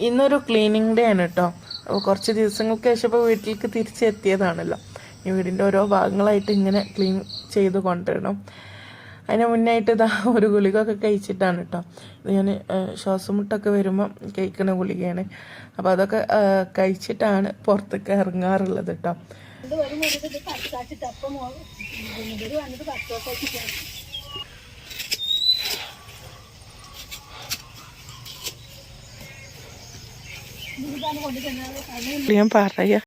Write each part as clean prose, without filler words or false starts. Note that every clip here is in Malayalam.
ഇന്നൊരു ക്ലീനിങ് ഡേ ആണ് കേട്ടോ. അപ്പോൾ കുറച്ച് ദിവസങ്ങൾക്ക് ശേഷം ഇപ്പോൾ വീട്ടിലേക്ക് തിരിച്ചെത്തിയതാണല്ലോ. ഈ വീടിൻ്റെ ഓരോ ഭാഗങ്ങളായിട്ട് ഇങ്ങനെ ക്ലീൻ ചെയ്ത് കൊണ്ടുവരണം. അതിന് മുന്നായിട്ട് ഇതാ ഒരു ഗുളികയൊക്കെ കഴിച്ചിട്ടാണ് കേട്ടോ. ഇത് ഞാൻ ശ്വാസമുട്ടൊക്കെ വരുമ്പോൾ കഴിക്കുന്ന ഗുളികയാണ്. അപ്പോൾ അതൊക്കെ കഴിച്ചിട്ടാണ് പുറത്തേക്ക് ഇറങ്ങാറുള്ളത് കേട്ടോ. ഞാൻ പറയാ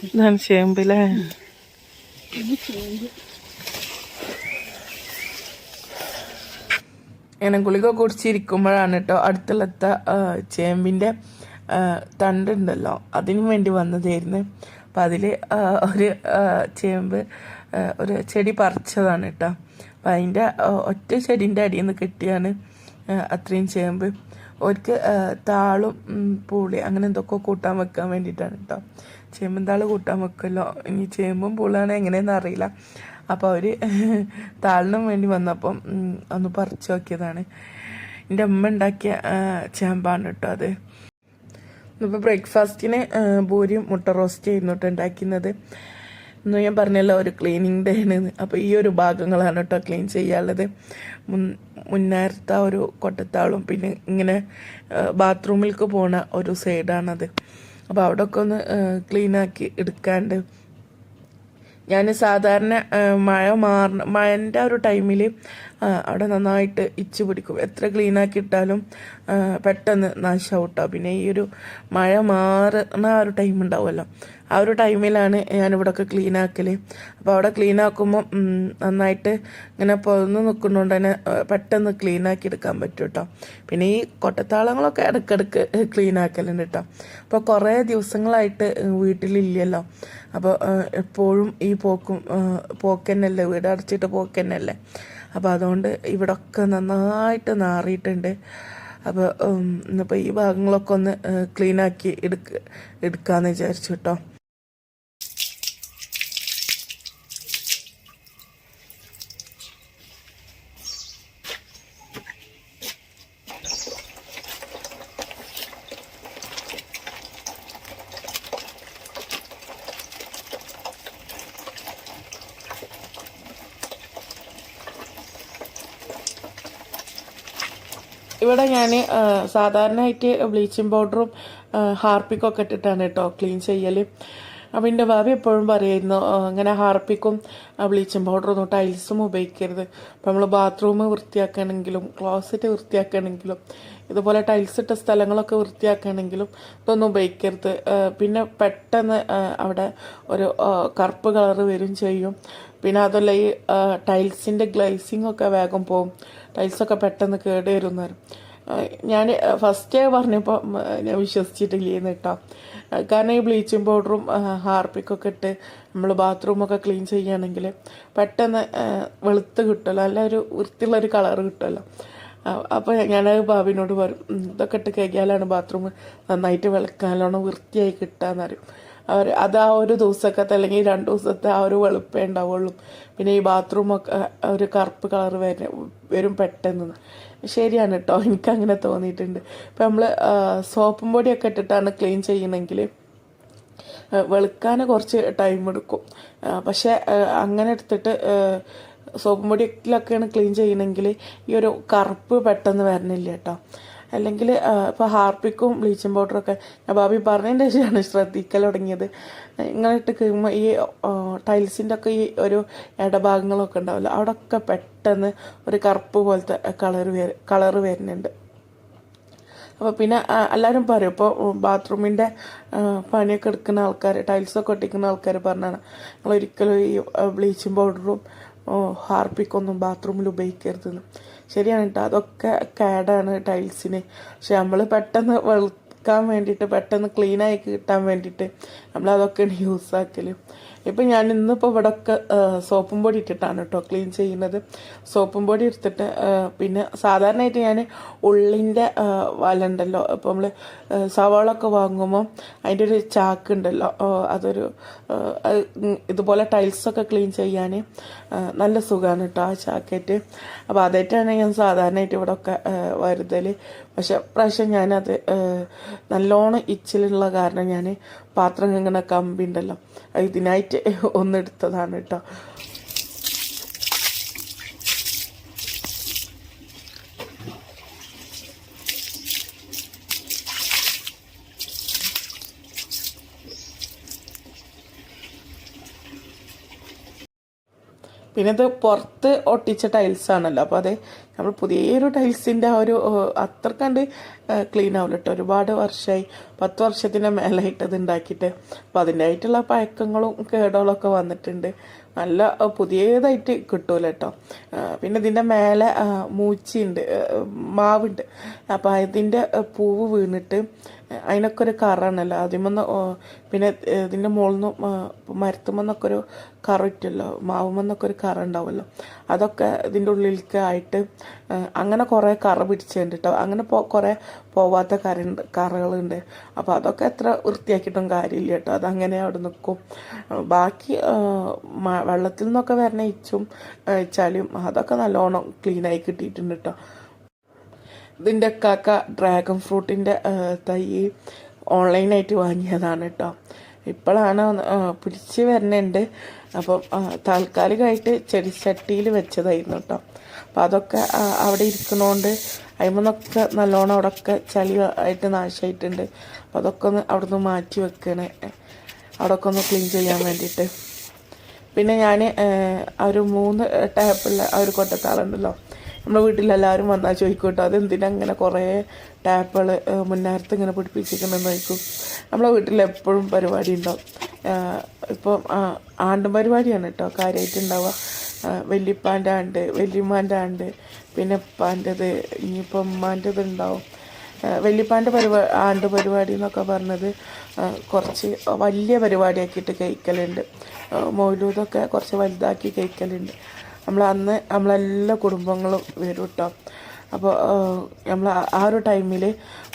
ഇതാണ് ചേമ്പില്ലേ. ഇങ്ങനെ ഗുളിക കുടിച്ചിരിക്കുമ്പോഴാണ് കേട്ടോ അടുത്തുള്ളത്തെ ചേമ്പിൻ്റെ തണ്ടുണ്ടല്ലോ അതിനു വേണ്ടി വന്നതായിരുന്നു. അപ്പം അതിൽ ഒരു ചേമ്പ് ഒരു ചെടി പറിച്ചതാണ് കേട്ടോ. അപ്പം അതിൻ്റെ ഒറ്റ ചെടീൻ്റെ അടിയിൽ നിന്ന് കിട്ടിയാണ് അത്രയും ചേമ്പ്. അവർക്ക് താളും പൂളി അങ്ങനെ എന്തൊക്കെ കൂട്ടാൻ വെക്കാൻ വേണ്ടിയിട്ടാണ് കേട്ടോ. ചേമ്പും താള് കൂട്ടാൻ വെക്കുമല്ലോ. ഇനി ചേമ്പും പൂളാണ് എങ്ങനെയെന്ന് അറിയില്ല. അപ്പോൾ അവർ താളിനും വേണ്ടി വന്നപ്പം ഒന്ന് പറിച്ചു നോക്കിയതാണ്. എൻ്റെ അമ്മ ഉണ്ടാക്കിയ ചേമ്പാണ് കേട്ടോ അത്. ഇപ്പോൾ ബ്രേക്ക്ഫാസ്റ്റിന് പൂരിയും മുട്ട റോസ്റ്റ് ചെയ്യുന്നിട്ട് ഉണ്ടാക്കുന്നത്. ഇന്ന് ഞാൻ പറഞ്ഞല്ലോ ഒരു ക്ലീനിങ് ഡേ ആണ്. അപ്പോൾ ഈ ഒരു ഭാഗങ്ങളാണ് കേട്ടോ ക്ലീൻ ചെയ്യാനുള്ളത്. മുന്നേരത്തെ ഒരു കൊട്ടത്താളും പിന്നെ ഇങ്ങനെ ബാത്റൂമിലേക്ക് പോണ ഒരു സൈഡാണത്. അപ്പോൾ അവിടെയൊക്കെ ഒന്ന് ക്ലീനാക്കി എടുക്കാണ്ട് ഞാൻ സാധാരണ മഴൻ്റെ ഒരു ടൈമിൽ അവിടെ നന്നായിട്ട് ഇച്ച് പിടിക്കും. എത്ര ക്ലീനാക്കി ഇട്ടാലും പെട്ടെന്ന് നാശമാവും കേട്ടോ. പിന്നെ ഈ ഒരു മഴ മാറുന്ന ആ ഒരു ടൈം ഉണ്ടാവുമല്ലോ, ആ ഒരു ടൈമിലാണ് ഞാനിവിടെയൊക്കെ ക്ലീനാക്കൽ. അപ്പോൾ അവിടെ ക്ലീനാക്കുമ്പോൾ നന്നായിട്ട് ഇങ്ങനെ പൊന്ന് നിൽക്കുന്നതുകൊണ്ട് തന്നെ പെട്ടെന്ന് ക്ലീനാക്കി എടുക്കാൻ പറ്റും കേട്ടോ. പിന്നെ ഈ കൊട്ടത്താളങ്ങളൊക്കെ ഇടയ്ക്കിടയ്ക്ക് ക്ലീനാക്കലുണ്ട് കേട്ടോ. അപ്പോൾ കുറേ ദിവസങ്ങളായിട്ട് വീട്ടിലില്ലല്ലോ. അപ്പോൾ എപ്പോഴും ഈ പോക്കന്നല്ലേ, വീട് അടച്ചിട്ട് പോക്കന്നല്ലേ. അപ്പോൾ അതുകൊണ്ട് ഇവിടെയൊക്കെ നന്നായിട്ട് നാറിയിട്ടുണ്ട്. അപ്പോൾ ഇന്നിപ്പോൾ ഈ ഭാഗങ്ങളൊക്കെ ഒന്ന് ക്ലീനാക്കി എടുക്കാമെന്ന് വിചാരിച്ചു കേട്ടോ. ഇവിടെ ഞാൻ സാധാരണയായിട്ട് ബ്ലീച്ചിങ് പൗഡറും ഹാർപ്പിക്കൊക്കെ ഇട്ടിട്ടാണ് കേട്ടോ ക്ലീൻ ചെയ്യൽ. അപ്പോൾ എൻ്റെ ഭാവി എപ്പോഴും പറയുമായിരുന്നു അങ്ങനെ ഹാർപ്പിക്കും ബ്ലീച്ചിങ് പൗഡറൊന്നും ടൈൽസും ഉപയോഗിക്കരുത്. അപ്പോൾ നമ്മൾ ബാത്റൂം വൃത്തിയാക്കണമെങ്കിലും ക്ലോസറ്റ് വൃത്തിയാക്കണമെങ്കിലും ഇതുപോലെ ടൈൽസ് ഇട്ട സ്ഥലങ്ങളൊക്കെ വൃത്തിയാക്കണമെങ്കിലും ഇതൊന്നും ഉപയോഗിക്കരുത്. പിന്നെ പെട്ടെന്ന് അവിടെ ഒരു കറുപ്പ് കളറ് വരും ചെയ്യും. പിന്നെ അതല്ല ഈ ടൈൽസിൻ്റെ ഗ്ലേസിംഗ് ഒക്കെ വേഗം പോകും, ടൈൽസൊക്കെ പെട്ടെന്ന് കേട് വരുന്നവരും. ഞാൻ ഫസ്റ്റേ പറഞ്ഞപ്പോൾ ഞാൻ വിശ്വസിച്ചിട്ടില്ലേന്ന് കേട്ടോ. കാരണം ഈ ബ്ലീച്ചിങ് പൗഡറും ഹാർപ്പിക്കൊക്കെ ഇട്ട് നമ്മൾ ബാത്റൂമൊക്കെ ക്ലീൻ ചെയ്യുകയാണെങ്കിൽ പെട്ടെന്ന് വെളുത്ത് കിട്ടുമല്ലോ, നല്ല ഒരു വൃത്തിയുള്ളൊരു കളറ് കിട്ടുമല്ലോ. അപ്പോൾ ഞാനത് ഭാവിനോട് പറയും ഇതൊക്കെ ഇട്ട് കഴിക്കാനാണ് ബാത്റൂം നന്നായിട്ട് വെളുക്കാനല്ലോണം വൃത്തിയായി കിട്ടാന്നറിയും. അത് ആ ഒരു ദിവസത്തെ അല്ലെങ്കിൽ 2 ദിവസത്തെ ആ ഒരു വെളുപ്പേ ഉണ്ടാവുള്ളൂ. പിന്നെ ഈ ബാത്റൂമൊക്കെ ഒരു കറുപ്പ് കളർ വരും പെട്ടെന്ന്. ശരിയാണ് കേട്ടോ, എനിക്കങ്ങനെ തോന്നിയിട്ടുണ്ട്. ഇപ്പം നമ്മൾ സോപ്പും പൊടിയൊക്കെ ഇട്ടിട്ടാണ് ക്ലീൻ ചെയ്യണമെങ്കിൽ വെളുക്കാൻ കുറച്ച് ടൈം എടുക്കും. പക്ഷേ അങ്ങനെ എടുത്തിട്ട് സോപ്പും പൊടിയിലൊക്കെയാണ് ക്ലീൻ ചെയ്യണമെങ്കിൽ ഈ ഒരു കറുപ്പ് പെട്ടെന്ന് വരണില്ല കേട്ടോ. അല്ലെങ്കിൽ ഇപ്പോൾ ഹാർപ്പിക്കും ബ്ലീച്ചിങ് പൗഡറൊക്കെ ഞാൻ ഭാവി പറഞ്ഞതിൻ്റെ ശേഷമാണ് ശ്രദ്ധിക്കൽ തുടങ്ങിയത്. ഇങ്ങനെ ഇട്ട് കഴിയുമ്പോൾ ഈ ടൈൽസിൻ്റെ ഒക്കെ ഈ ഒരു ഇടഭാഗങ്ങളൊക്കെ ഉണ്ടാവില്ല, അവിടെയൊക്കെ പെട്ടെന്ന് ഒരു കറുപ്പ് പോലത്തെ കളറ് വരുന്നുണ്ട്. അപ്പോൾ പിന്നെ എല്ലാവരും പറയും ഇപ്പോൾ ബാത്റൂമിൻ്റെ പണിയൊക്കെ എടുക്കുന്ന ആൾക്കാർ, ടൈൽസൊക്കെ ഒട്ടിക്കുന്ന ആൾക്കാർ പറഞ്ഞാണ് നിങ്ങളൊരിക്കലും ഈ ബ്ലീച്ചിങ് പൗഡറും ഹാർപ്പിക്കൊന്നും ബാത്റൂമിൽ ഉപയോഗിക്കരുതെന്ന്. ശരിയാണ് കേട്ടോ, അതൊക്കെ കേടാണ് ടൈൽസിന്. പക്ഷെ നമ്മൾ പെട്ടെന്ന് വെളുക്കാൻ വേണ്ടിയിട്ട് പെട്ടെന്ന് ക്ലീനായി കിട്ടാൻ വേണ്ടിയിട്ട് നമ്മളതൊക്കെയാണ് യൂസ് ആക്കൽ. ഇപ്പം ഞാൻ ഇന്നിപ്പോൾ ഇവിടെ ഒക്കെ സോപ്പും പൊടി ഇട്ടിട്ടാണ് കേട്ടോ ക്ലീൻ ചെയ്യുന്നത്. സോപ്പും പൊടി എടുത്തിട്ട് പിന്നെ സാധാരണയായിട്ട് ഞാൻ ഉള്ളിൻ്റെ വല ഉണ്ടല്ലോ, ഇപ്പോൾ നമ്മൾ സവാളൊക്കെ വാങ്ങുമ്പോൾ അതിൻ്റെ ഒരു ചാക്ക് ഉണ്ടല്ലോ, അതൊരു ഇതുപോലെ ടൈൽസൊക്കെ ക്ലീൻ ചെയ്യാൻ നല്ല സുഖമാണ് കേട്ടോ ആ ചാക്കേറ്റ്. അപ്പോൾ അതായിട്ടാണ് ഞാൻ സാധാരണയായിട്ട് ഇവിടെ ഒക്കെ വരുതൽ. പക്ഷെ പ്രാവശ്യം ഞാനത് നല്ലോണം ഇച്ചിലുള്ള കാരണം ഞാൻ പാത്രം ഇങ്ങനെ കമ്പി ഉണ്ടല്ലോ ഇതിനായിട്ട് ഒന്നെടുത്തതാണ് കേട്ടോ. പിന്നെ ഇത് പുറത്ത് ഒട്ടിച്ച ടൈൽസാണല്ലോ, അപ്പോൾ അത് നമ്മൾ പുതിയൊരു ടൈൽസിൻ്റെ ആ ഒരു അത്ര കണ്ട് ക്ലീൻ ആവില്ല കേട്ടോ. ഒരുപാട് വർഷമായി, 10 വർഷത്തിൻ്റെ മേലായിട്ട് ഇത് ഉണ്ടാക്കിയിട്ട്. അപ്പോൾ അതിൻ്റെ ആയിട്ടുള്ള പഴക്കങ്ങളും കേടുകളൊക്കെ വന്നിട്ടുണ്ട്. നല്ല പുതിയതായിട്ട് കിട്ടൂല കേട്ടോ. പിന്നെ ഇതിൻ്റെ മേലെ മൂച്ചിയുണ്ട്, മാവുണ്ട്. അപ്പോൾ അതിൻ്റെ പൂവ് വീണിട്ട് അതിനൊക്കെ ഒരു കറാണല്ലോ ആദ്യമൊന്ന്. പിന്നെ ഇതിൻ്റെ മുകളിൽ നിന്ന് മരത്തുമെന്നൊക്കെ ഒരു കറ ഇട്ടല്ലോ, മാവുമെന്നൊക്കെ ഒരു കറ ഉണ്ടാവുമല്ലോ, അതൊക്കെ ഇതിൻ്റെ ഉള്ളിലേക്ക് ആയിട്ട് അങ്ങനെ കുറേ കറ പിടിച്ചിട്ടുണ്ട് കേട്ടോ. അങ്ങനെ കുറേ പോവാത്ത കറകളുണ്ട്. അപ്പോൾ അതൊക്കെ എത്ര വൃത്തിയാക്കിയിട്ടും കാര്യമില്ല കേട്ടോ, അതങ്ങനെ അവിടെ നിൽക്കും. ബാക്കി വെള്ളത്തിൽ നിന്നൊക്കെ വരണ ഇച്ചും ചളിയും അതൊക്കെ നല്ലോണം ക്ലീനായി കിട്ടിയിട്ടുണ്ട് കേട്ടോ. ഇതിൻ്റെ കാക്ക ഡ്രാഗൺ ഫ്രൂട്ടിൻ്റെ തൈ ഓൺലൈനായിട്ട് വാങ്ങിയതാണ് കേട്ടോ. ഇപ്പോഴാണ് പിടിച്ച് വരുന്നുണ്ട്. അപ്പം താൽക്കാലികമായിട്ട് ചെടിച്ചട്ടിയിൽ വെച്ചതായിരുന്നു കേട്ടോ. അപ്പം അതൊക്കെ അവിടെ ഇരിക്കണോണ്ട് അതിമന്നൊക്കെ നല്ലോണം അവിടെയൊക്കെ ചളി ആയിട്ട് നാശമായിട്ടുണ്ട്. അപ്പം അതൊക്കെ ഒന്ന് അവിടെ നിന്ന് മാറ്റി വെക്കണേ, അവിടെയൊക്കെ ഒന്ന് ക്ലീൻ ചെയ്യാൻ വേണ്ടിയിട്ട്. പിന്നെ ഞാൻ ഒരു 3 ടാപ്പുള്ള ആ ഒരു കൊട്ടത്താളുണ്ടല്ലോ, നമ്മുടെ വീട്ടിലെല്ലാവരും വന്നാൽ ചോദിക്കും കേട്ടോ, അതെന്തിനാ അങ്ങനെ കുറേ ടാപ്പുകൾ മുന്നേരത്ത് ഇങ്ങനെ പിടിപ്പിച്ചിരിക്കണമെന്ന് ചോദിക്കും. നമ്മളെ വീട്ടിൽ എപ്പോഴും പരിപാടി ഉണ്ടാവും. ഇപ്പം ആണ്ടും പരിപാടിയാണ് കേട്ടോ കാര്യമായിട്ടുണ്ടാവുക. വല്യപ്പാൻ്റെ ആണ്ട്, വല്യമ്മാൻ്റെ ആണ്ട്, പിന്നെ ഉപ്പാൻ്റെത്, ഇനിയിപ്പം ഉമ്മാൻ്റെത് ഉണ്ടാവും. വല്യപ്പാൻ്റെ ആണ്ട് പരിപാടി എന്നൊക്കെ പറഞ്ഞത് കുറച്ച് വലിയ പരിപാടിയാക്കിയിട്ട് കഴിക്കലുണ്ട്. മൗലൂദൊക്കെ കുറച്ച് വലുതാക്കി കഴിക്കലുണ്ട്. അന്ന് നമ്മളെല്ലാ കുടുംബങ്ങളും വരും കേട്ടോ. അപ്പോൾ നമ്മൾ ആ ഒരു ടൈമിൽ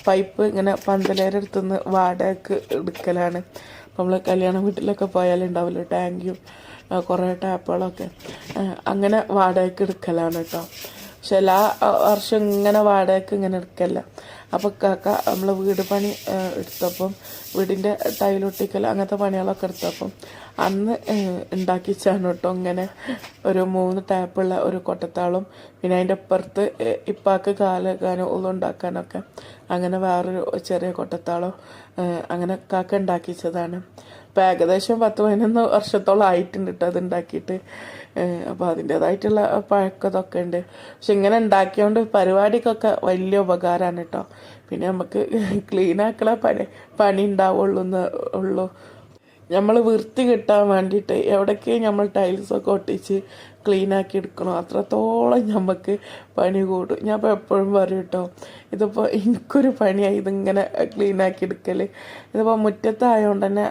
പൈപ്പ് ഇങ്ങനെ പന്തലേരെ അടുത്തുനിന്ന് വാടകയ്ക്ക് എടുക്കലാണ്. അപ്പോൾ നമ്മൾ കല്യാണ വീട്ടിലൊക്കെ പോയാലുണ്ടാവില്ല ടാങ്കും കുറേ ടാപ്പുകളൊക്കെ, അങ്ങനെ വാടകയ്ക്ക് എടുക്കലാണ് കേട്ടോ. പക്ഷെ എല്ലാ വർഷം ഇങ്ങനെ വാടകയ്ക്ക് ഇങ്ങനെ എടുക്കല്ല. അപ്പോൾ കാക്ക നമ്മൾ വീട് പണി എടുത്തപ്പം, വീടിൻ്റെ ടൈലൊട്ടിക്കൽ അങ്ങനത്തെ പണികളൊക്കെ എടുത്തപ്പം അന്ന് ഉണ്ടാക്കിച്ചാണ് കേട്ടോ ഇങ്ങനെ ഒരു 3 ടാപ്പുള്ള ഒരു കൊട്ടത്താളും, പിന്നെ അതിൻ്റെ അപ്പുറത്ത് ഇപ്പാക്ക് കാലക്കാനും ഉള്ളുണ്ടാക്കാനൊക്കെ അങ്ങനെ വേറൊരു ചെറിയ കൊട്ടത്താളും അങ്ങനെ കാക്ക ഉണ്ടാക്കിച്ചതാണ്. അപ്പോൾ ഏകദേശം 10-11 വർഷത്തോളം ആയിട്ടുണ്ട് കേട്ടോ അത് ഉണ്ടാക്കിയിട്ട്. അപ്പോൾ അതിൻ്റേതായിട്ടുള്ള പഴക്കതൊക്കെ ഉണ്ട്. പക്ഷെ ഇങ്ങനെ ഉണ്ടാക്കിയോണ്ട് പരിപാടിക്കൊക്കെ വലിയ ഉപകാരമാണ് കേട്ടോ. പിന്നെ നമുക്ക് ക്ലീനാക്കണ പണി ഉള്ളൂ. നമ്മൾ വൃത്തി കിട്ടാൻ വേണ്ടിയിട്ട് എവിടേക്ക് നമ്മൾ ടൈൽസൊക്കെ ഒട്ടിച്ച് ക്ലീനാക്കി എടുക്കണം, അത്രത്തോളം നമുക്ക് പണി കൂടും. ഞാൻ ഇപ്പോൾ എപ്പോഴും പറയും കേട്ടോ, ഇതിപ്പോൾ എനിക്കൊരു പണിയായി ഇതിങ്ങനെ ക്ലീനാക്കി എടുക്കൽ. ഇതിപ്പോൾ മുറ്റത്തായതുകൊണ്ട് തന്നെ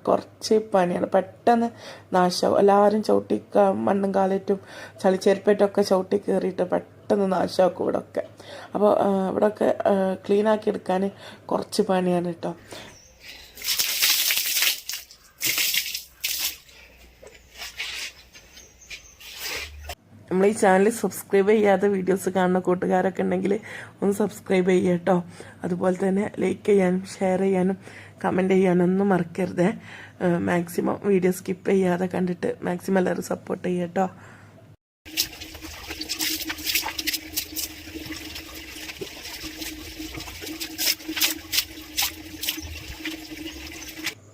കുറച്ച് പണിയാണ്, പെട്ടെന്ന് നാശമാവും. എല്ലാവരും ചവിട്ടി മണ്ണും കാലേറ്റും ചളിച്ചെരുപ്പേറ്റൊക്കെ ചവിട്ടി കയറിയിട്ട് പെട്ടെന്ന് നാശമാക്കും ഇവിടെയൊക്കെ. അപ്പോൾ ഇവിടെയൊക്കെ ക്ലീനാക്കി എടുക്കാൻ കുറച്ച് പണിയാണ് കേട്ടോ. നമ്മൾ ഈ ചാനൽ സബ്സ്ക്രൈബ് ചെയ്യാതെ വീഡിയോസ് കാണുന്ന കൂട്ടുകാരൊക്കെ ഉണ്ടെങ്കിൽ ഒന്ന് സബ്സ്ക്രൈബ് ചെയ്യുക കേട്ടോ. അതുപോലെ തന്നെ ലൈക്ക് ചെയ്യാനും ഷെയർ ചെയ്യാനും കമൻറ്റ് ചെയ്യാനും ഒന്നും മറക്കരുത്. മാക്സിമം വീഡിയോ സ്കിപ്പ് ചെയ്യാതെ കണ്ടിട്ട് മാക്സിമം എല്ലാവരും സപ്പോർട്ട് ചെയ്യുക കേട്ടോ.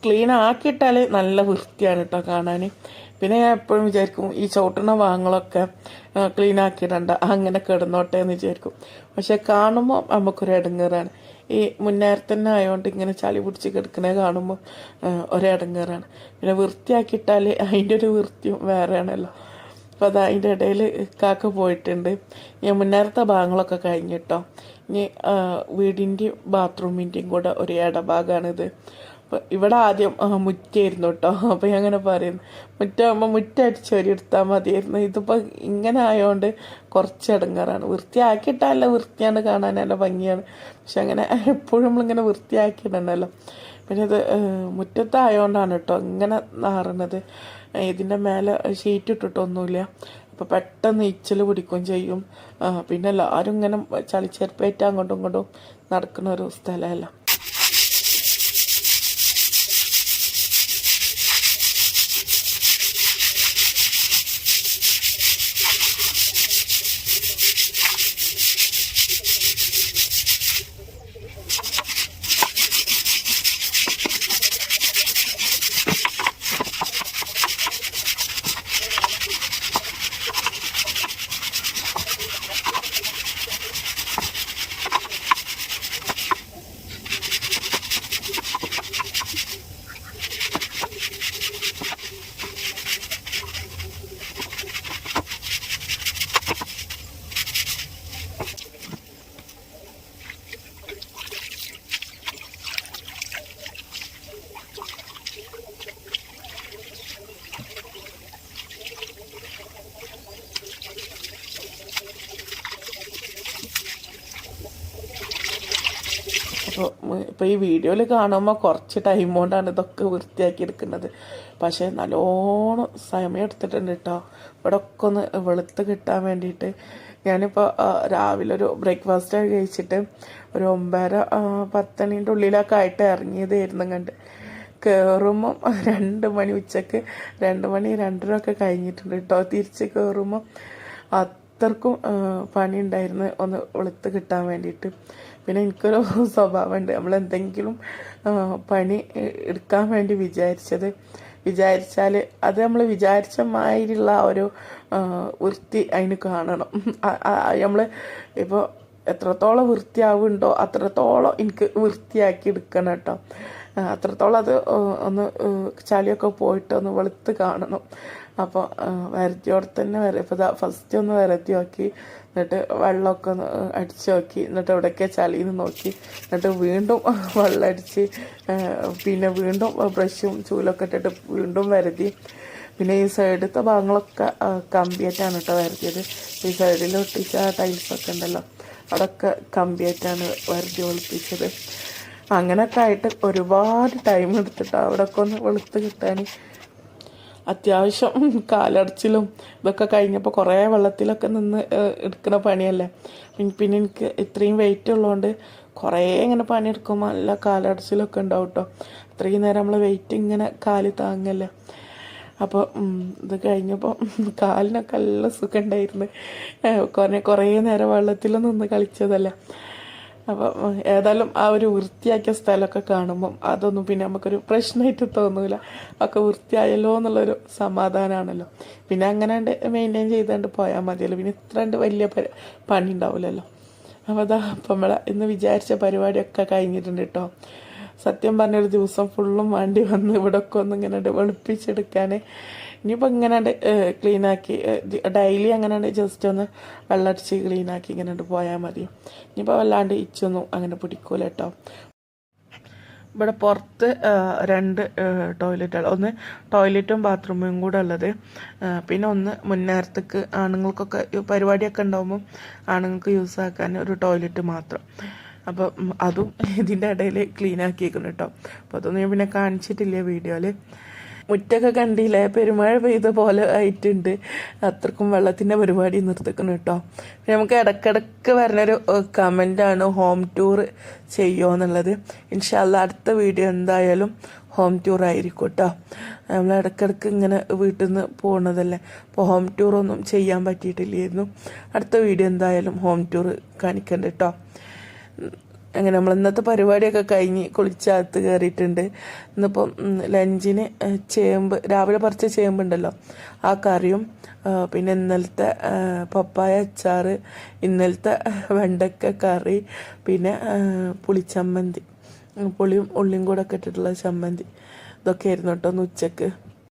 ക്ലീൻ ആക്കിയിട്ടാൽ നല്ല വൃത്തിയാണ് കേട്ടോ കാണാൻ. പിന്നെ ഞാൻ എപ്പോഴും വിചാരിക്കും ഈ ചവിട്ടണ ഭാഗങ്ങളൊക്കെ ക്ലീൻ ആക്കിയിടണ്ട, അങ്ങനെ കിടന്നോട്ടെ എന്ന് വിചാരിക്കും. പക്ഷെ കാണുമ്പോൾ നമുക്കൊരു ഇടങ്ങേറാണ്. ഈ മുന്നേരത്തന്നെ ആയതുകൊണ്ട് ഇങ്ങനെ ചളി പിടിച്ച് കിടക്കണേ കാണുമ്പോൾ ഒരിടങ്ങേറാണ്. പിന്നെ വൃത്തിയാക്കിയിട്ടാൽ അതിൻ്റെ ഒരു വൃത്തിയും വേറെയാണല്ലോ. അപ്പോൾ അത് അതിൻ്റെ ഇടയിൽ കാക്ക പോയിട്ടുണ്ട്. ഞാൻ മുന്നേരത്തെ ഭാഗങ്ങളൊക്കെ കഴിഞ്ഞിട്ടോ. ഇനി വീടിൻ്റെയും ബാത്റൂമിൻ്റെയും കൂടെ ഒരു ഇടഭാഗമാണിത്. ഇവിടെ ആദ്യം മുറ്റായിരുന്നു കേട്ടോ. അപ്പോൾ ഞാൻ അങ്ങനെ പറയുന്നു, മുറ്റാകുമ്പോൾ മുറ്റടിച്ച് വരി എടുത്താൽ മതിയായിരുന്നു. ഇതിപ്പോൾ ഇങ്ങനെ ആയതുകൊണ്ട് കുറച്ച് ഇടങ്ങാറാണ്. വൃത്തിയാക്കിയിട്ടല്ല, വൃത്തിയാണ് കാണാൻ നല്ല ഭംഗിയാണ്. പക്ഷെ അങ്ങനെ എപ്പോഴും നമ്മളിങ്ങനെ വൃത്തിയാക്കിയിടണമല്ലോ. പിന്നെ ഇത് മുറ്റത്തായതുകൊണ്ടാണ് കേട്ടോ ഇങ്ങനെ നാറുന്നത്. ഇതിൻ്റെ മേലെ ഷീറ്റ് ഇട്ടിട്ടൊന്നുമില്ല. അപ്പോൾ പെട്ടെന്ന് ഇച്ചൽ പിടിക്കുകയും ചെയ്യും. പിന്നെ എല്ലാവരും ഇങ്ങനെ ചളിച്ചെരുപ്പേറ്റ് അങ്ങോട്ടും ഇങ്ങോട്ടും നടക്കുന്ന ഒരു സ്ഥലമല്ല. ഇപ്പോൾ ഈ വീഡിയോയിൽ കാണുമ്പോൾ കുറച്ച് ടൈം കൊണ്ടാണ് ഇതൊക്കെ വൃത്തിയാക്കി എടുക്കുന്നത്. പക്ഷേ നല്ലോണം സമയം എടുത്തിട്ടുണ്ട് കേട്ടോ ഇവിടെ ഒക്കെ ഒന്ന് വെളുത്ത് കിട്ടാൻ വേണ്ടിയിട്ട്. ഞാനിപ്പോൾ രാവിലെ ഒരു ബ്രേക്ക്ഫാസ്റ്റ് കഴിച്ചിട്ട് ഒരു 9:30-10 ഉള്ളിലൊക്കെ ആയിട്ട് ഇറങ്ങിയതായിരുന്നു. കണ്ട് കയറുമ്പം 2 മണി, ഉച്ചക്ക് 2 മണി 2:30 ഒക്കെ കഴിഞ്ഞിട്ടുണ്ട് കേട്ടോ. തിരിച്ച് കയറുമ്പം അത്രക്കും പണി ഉണ്ടായിരുന്നു ഒന്ന് വെളുത്ത് കിട്ടാൻ വേണ്ടിയിട്ട്. പിന്നെ എനിക്കൊരു സ്വഭാവമുണ്ട്, നമ്മളെന്തെങ്കിലും പണി എടുക്കാൻ വേണ്ടി വിചാരിച്ചാൽ അത് നമ്മൾ വിചാരിച്ച മാതിരിയുള്ള ഒരു വൃത്തി അതിന് കാണണം. നമ്മൾ ഇപ്പോൾ എത്രത്തോളം വൃത്തിയാവുന്നുണ്ടോ അത്രത്തോളം എനിക്ക് വൃത്തിയാക്കി എടുക്കണം കേട്ടോ. അത്രത്തോളം അത് ഒന്ന് ചളിയൊക്കെ പോയിട്ട് ഒന്ന് വെളുത്ത് കാണണം. അപ്പോൾ വരത്തിയോടെ തന്നെ ഇപ്പോൾ ഫസ്റ്റ് ഒന്ന് വരത്തി നോക്കി, എന്നിട്ട് വെള്ളമൊക്കെ ഒന്ന് അടിച്ച് നോക്കി, എന്നിട്ട് എവിടെയൊക്കെ ചളിന്ന് നോക്കി, എന്നിട്ട് വീണ്ടും വെള്ളം അടിച്ച്, പിന്നെ വീണ്ടും ബ്രഷും ചൂലൊക്കെ ഇട്ടിട്ട് വീണ്ടും വരതി. പിന്നെ ഈ സൈഡത്തെ ഭാഗങ്ങളൊക്കെ കമ്പിയായിട്ടാണ് കേട്ടോ വരത്തിയത്. ഈ സൈഡിൽ ഒട്ടിച്ച ടൈൽസൊക്കെ ഉണ്ടല്ലോ അതൊക്കെ കമ്പിയായിട്ടാണ് വരതി ഒളിപ്പിച്ചത്. അങ്ങനെയൊക്കെ ആയിട്ട് ഒരുപാട് ടൈം എടുത്തിട്ടോ അവിടെയൊക്കെ ഒന്ന് വെളുത്ത് കിട്ടാൻ. അത്യാവശ്യം കാലടച്ചിലും ഇതൊക്കെ കഴിഞ്ഞപ്പോൾ കുറേ വെള്ളത്തിലൊക്കെ നിന്ന് എടുക്കുന്ന പണിയല്ലേ. പിന്നെ എനിക്ക് ഇത്രയും വെയിറ്റ് ഉള്ളതുകൊണ്ട് കുറേ ഇങ്ങനെ പണിയെടുക്കുമ്പോൾ നല്ല കാലടച്ചിലൊക്കെ ഉണ്ടാവും കേട്ടോ. അത്രയും നേരം നമ്മൾ വെയിറ്റ് ഇങ്ങനെ കാല് താങ്ങല്ലേ. അപ്പോൾ ഇത് കഴിഞ്ഞപ്പോൾ കാലിനൊക്കെ നല്ല സുഖം ഉണ്ടായിരുന്നു. കുറേ നേരം വെള്ളത്തിൽ നിന്ന് കളിച്ചതല്ലേ. അപ്പം ഏതായാലും ആ ഒരു വൃത്തിയാക്കിയ സ്ഥലമൊക്കെ കാണുമ്പം അതൊന്നും പിന്നെ നമുക്കൊരു പ്രശ്നമായിട്ട് തോന്നില്ല. ഒക്കെ വൃത്തിയായല്ലോ എന്നുള്ളൊരു സമാധാനമാണല്ലോ. പിന്നെ അങ്ങനെ മെയിൻറ്റെയിൻ ചെയ്തുകൊണ്ട് പോയാൽ മതിയല്ലോ. പിന്നെ ഇത്ര വലിയ പണി ഉണ്ടാവില്ലല്ലോ. അപ്പോൾ അതാ അപ്പം നമ്മളെ ഇന്ന് വിചാരിച്ച പരിപാടിയൊക്കെ കഴിഞ്ഞിട്ടുണ്ട് കേട്ടോ. സത്യം പറഞ്ഞൊരു ദിവസം ഫുള്ളും വേണ്ടി വന്ന് ഇവിടെ ഒക്കെ ഒന്ന് ഇങ്ങനെ വെളുപ്പിച്ചെടുക്കാൻ. ഇനിയിപ്പോൾ ഇങ്ങനെ ക്ലീനാക്കി ഡെയിലി അങ്ങനെ ജസ്റ്റ് ഒന്ന് വെള്ളമടിച്ച് ക്ലീനാക്കി ഇങ്ങനെ പോയാൽ മതി. ഇനിയിപ്പോൾ വല്ലാണ്ട് ഇച്ചൊന്നും അങ്ങനെ പിടിക്കൂല കേട്ടോ. ഇവിടെ പുറത്ത് 2 ടോയ്ലറ്റുകൾ, ഒന്ന് ടോയ്ലറ്റും ബാത്റൂമും കൂടെ ഉള്ളത്. പിന്നെ ഒന്ന് മുന്നേരത്തേക്ക് ആണുങ്ങൾക്കൊക്കെ പരിപാടിയൊക്കെ ഉണ്ടാകുമ്പോൾ ആണുങ്ങൾക്ക് യൂസ് ആക്കാൻ ഒരു ടോയ്ലറ്റ് മാത്രം. അപ്പം അതും ഇതിൻ്റെ ഇടയിൽ ക്ലീൻ ആക്കിയേക്കണം കേട്ടോ. അപ്പോൾ അതൊന്നും ഞാൻ പിന്നെ കാണിച്ചിട്ടില്ല വീഡിയോയിൽ. മുറ്റൊക്കെ കണ്ടില്ലേ, പെരുമഴ പെയ്ത പോലെ ആയിട്ടുണ്ട്. അത്രക്കും വെള്ളത്തിൻ്റെ പരിപാടി നിർത്തിക്കണം കേട്ടോ. നമുക്ക് ഇടയ്ക്കിടയ്ക്ക് വരുന്നൊരു കമൻ്റാണ് ഹോം ടൂർ ചെയ്യുമോ എന്നുള്ളത്. ഇൻഷാ അല്ലാ അടുത്ത വീഡിയോ എന്തായാലും ഹോം ടൂർ ആയിരിക്കും കേട്ടോ. നമ്മൾ ഇടയ്ക്കിടയ്ക്ക് ഇങ്ങനെ വീട്ടിൽ നിന്ന് പോകുന്നതല്ലേ, അപ്പോൾ ഹോം ടൂറൊന്നും ചെയ്യാൻ പറ്റിയിട്ടില്ലായിരുന്നു. അടുത്ത വീഡിയോ എന്തായാലും ഹോം ടൂർ കാണിക്കണ്ട കേട്ടോ. അങ്ങനെ നമ്മൾ ഇന്നത്തെ പരിപാടിയൊക്കെ കഴിഞ്ഞ് കുളിച്ചകത്ത് കയറിയിട്ടുണ്ട്. ഇന്നിപ്പം ലഞ്ചിന് രാവിലെ പറിച്ച ചേമ്പുണ്ടല്ലോ ആ കറിയും, പിന്നെ ഇന്നലത്തെ പപ്പായ അച്ചാറ്, ഇന്നലത്തെ വെണ്ടക്ക കറി, പിന്നെ പുളിച്ചമ്മന്തി, പുളിയും ഉള്ളിയും കൂടെ ഒക്കെ ഇട്ടിട്ടുള്ള ചമ്മന്തി, ഇതൊക്കെ ആയിരുന്നു കേട്ടോ ഒന്ന് ഉച്ചക്ക്.